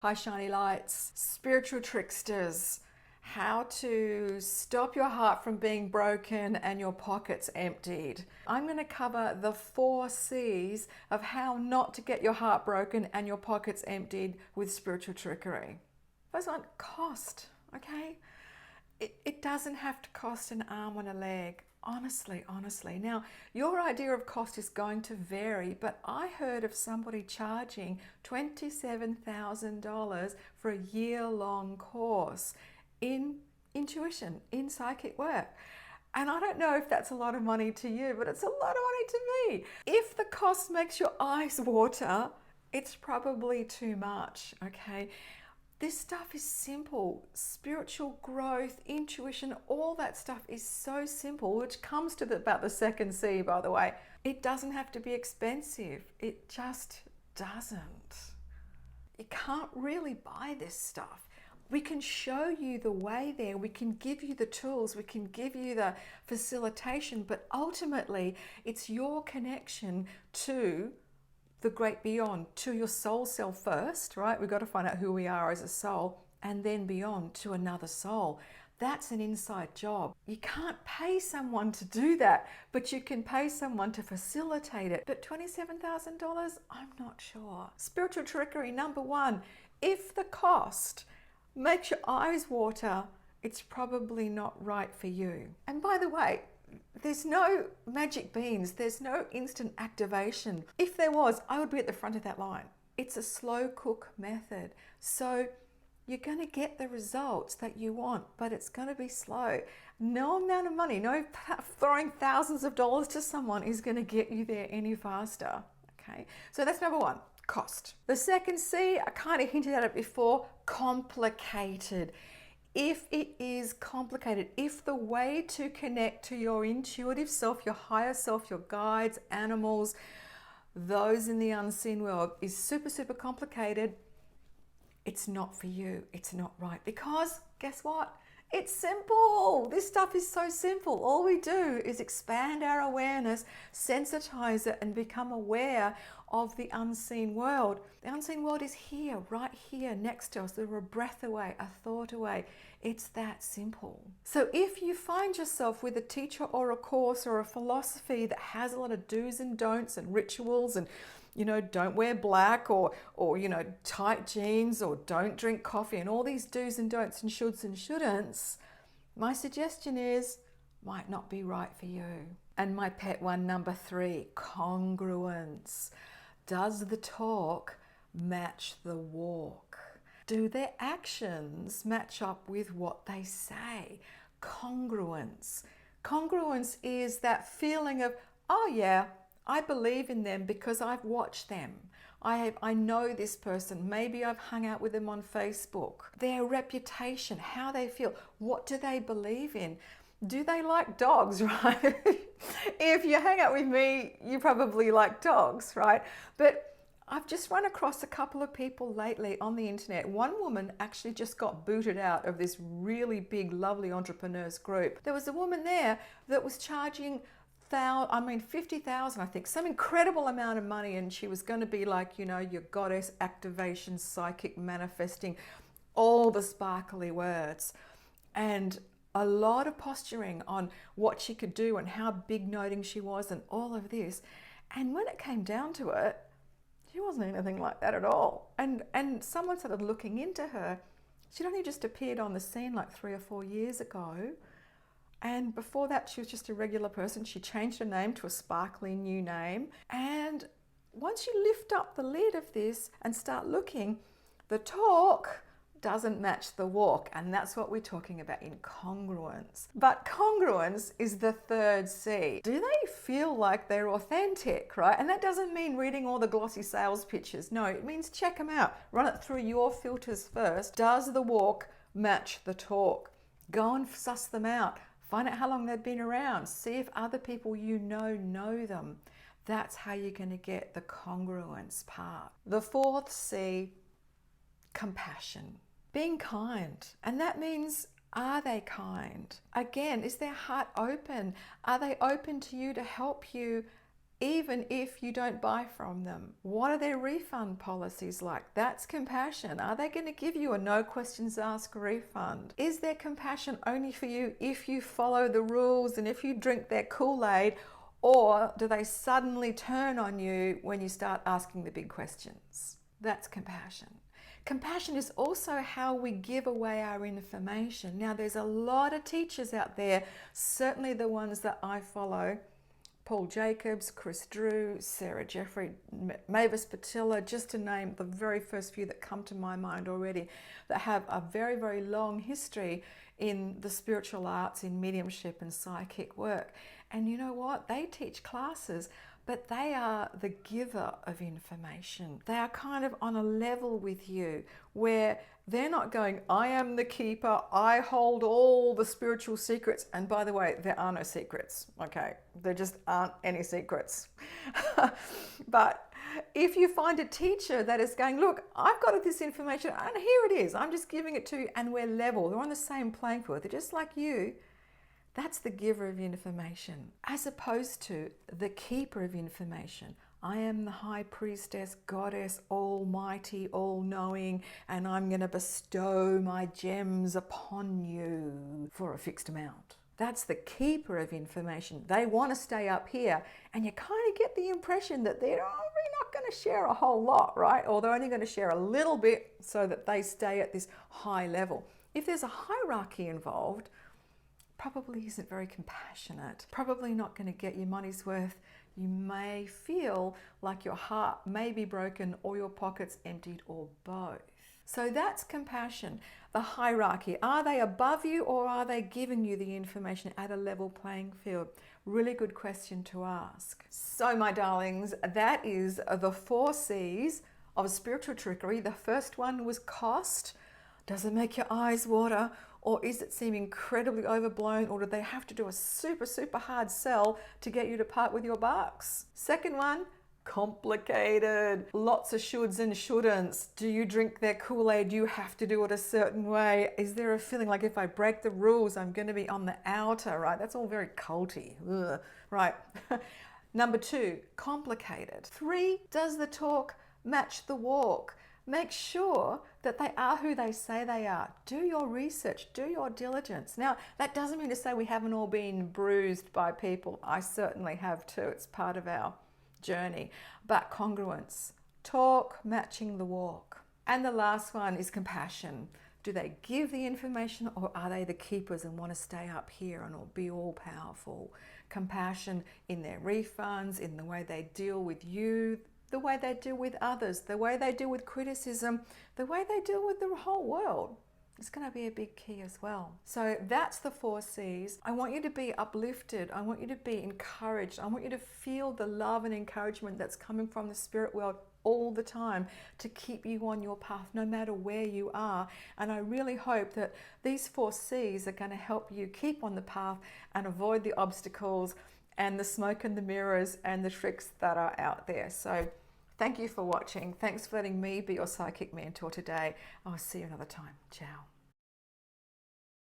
Hi shiny lights, spiritual tricksters, how to stop your heart from being broken and your pockets emptied. I'm going to cover the 4 C's of how not to get your heart broken and your pockets emptied with spiritual trickery. First one, cost, okay? It doesn't have to cost an arm and a leg. Honestly. Now, your idea of cost is going to vary, but I heard of somebody charging $27,000 for a year-long course in intuition, in psychic work. And I don't know if that's a lot of money to you, but it's a lot of money to me. If the cost makes your eyes water, it's probably too much, okay? This stuff is simple. Spiritual growth, intuition, all that stuff is so simple, which comes to about the second C, by the way. It doesn't have to be expensive. It just doesn't. You can't really buy this stuff. We can show you the way there. We can give you the tools. We can give you the facilitation, but ultimately it's your connection to the great beyond, to your soul self first, right? We've got to find out who we are as a soul, and then beyond to another soul. That's an inside job. You can't pay someone to do that, but you can pay someone to facilitate it. But $27,000, I'm not sure. Spiritual trickery, number 1, if the cost makes your eyes water, it's probably not right for you. And by the way, there's no magic beans, there's no instant activation. If there was, I would be at the front of that line. It's a slow cook method. So you're going to get the results that you want, but it's going to be slow. No amount of money, no throwing thousands of dollars to someone is going to get you there any faster. Okay, so that's number 1, cost. The second C, I kind of hinted at it before, complicated. If it is complicated, if the way to connect to your intuitive self, your higher self, your guides, animals, those in the unseen world is super complicated, it's not for you. It's not right. Because guess what? It's simple. This stuff is so simple. All we do is expand our awareness, sensitize it, and become aware of the unseen world. The unseen world is here, right here next to us. We're a breath away, a thought away. It's that simple. So if you find yourself with a teacher or a course or a philosophy that has a lot of do's and don'ts and rituals and don't wear black or tight jeans or don't drink coffee and all these do's and don'ts and shoulds and shouldn'ts, my suggestion is might not be right for you. And my pet one, number 3, congruence. Does the talk match the walk? Do their actions match up with what they say? Congruence. Congruence is that feeling of, oh yeah, I believe in them because I've watched them. I know this person. Maybe I've hung out with them on Facebook. Their reputation, how they feel, what do they believe in? Do they like dogs, right? If you hang out with me, you probably like dogs, right? But I've just run across a couple of people lately on the internet. One woman actually just got booted out of this really big, lovely entrepreneurs group. There was a woman there that was charging 50,000, I think, some incredible amount of money, and she was going to be like, your goddess activation, psychic manifesting, all the sparkly words, and a lot of posturing on what she could do and how big noting she was and all of this. And when it came down to it, she wasn't anything like that at all. And someone started looking into her. She'd only just appeared on the scene like 3 or 4 years ago. And before that, she was just a regular person. She changed her name to a sparkly new name. And once you lift up the lid of this and start looking, the talk doesn't match the walk. And that's what we're talking about in congruence. But congruence is the 3rd C. Do they feel like they're authentic, right? And that doesn't mean reading all the glossy sales pitches. No, it means check them out. Run it through your filters first. Does the walk match the talk? Go and suss them out. Find out how long they've been around. See if other people know them. That's how you're going to get the congruence part. The 4th C, compassion. Being kind. And that means, are they kind? Again, is their heart open? Are they open to you to help you even if you don't buy from them? What are their refund policies like? That's compassion. Are they going to give you a no questions asked refund? Is their compassion only for you if you follow the rules and if you drink their Kool-Aid, or do they suddenly turn on you when you start asking the big questions? That's compassion. Compassion is also how we give away our information. Now, there's a lot of teachers out there, certainly the ones that I follow, Paul Jacobs, Chris Drew, Sarah Jeffrey, Mavis Patilla, just to name the very first few that come to my mind already, that have a very, very long history in the spiritual arts, in mediumship and psychic work. And you know what? They teach classes, but they are the giver of information. They are kind of on a level with you where they're not going, I am the keeper, I hold all the spiritual secrets. And by the way, there are no secrets, okay? There just aren't any secrets. But if you find a teacher that is going, look, I've got this information and here it is, I'm just giving it to you, and we're level, they're on the same playing field, they're just like you, that's the giver of information, as opposed to the keeper of information. I am the high priestess, goddess, almighty, all-knowing, and I'm going to bestow my gems upon you for a fixed amount. That's the keeper of information. They want to stay up here, and you kind of get the impression that they're really not going to share a whole lot, right? Or they're only going to share a little bit so that they stay at this high level. If there's a hierarchy involved, probably isn't very compassionate, probably not going to get your money's worth. You may feel like your heart may be broken or your pockets emptied, or both. So that's compassion. The hierarchy. Are they above you, or are they giving you the information at a level playing field? Really good question to ask. So my darlings, that is the 4 C's of spiritual trickery. The first one was cost. Does it make your eyes water? Or is it seem incredibly overblown, or do they have to do a super, super hard sell to get you to part with your bucks? Second one, complicated. Lots of shoulds and shouldn'ts. Do you drink their Kool-Aid? You have to do it a certain way. Is there a feeling like if I break the rules, I'm going to be on the outer, right? That's all very culty. Ugh. Right. Number 2, complicated. 3, does the talk match the walk? Make sure that they are who they say they are. Do your research, do your diligence. Now, that doesn't mean to say we haven't all been bruised by people. I certainly have too. It's part of our journey. But congruence, talk matching the walk. And the last one is compassion. Do they give the information, or are they the keepers and want to stay up here and be all powerful? Compassion in their refunds, in the way they deal with you, the way they deal with others, the way they deal with criticism, the way they deal with the whole world. It's going to be a big key as well. So that's the 4 C's. I want you to be uplifted. I want you to be encouraged. I want you to feel the love and encouragement that's coming from the spirit world all the time to keep you on your path, no matter where you are. And I really hope that these 4 C's are going to help you keep on the path and avoid the obstacles and the smoke and the mirrors and the tricks that are out there. So thank you for watching. Thanks for letting me be your psychic mentor today. I'll see you another time. Ciao.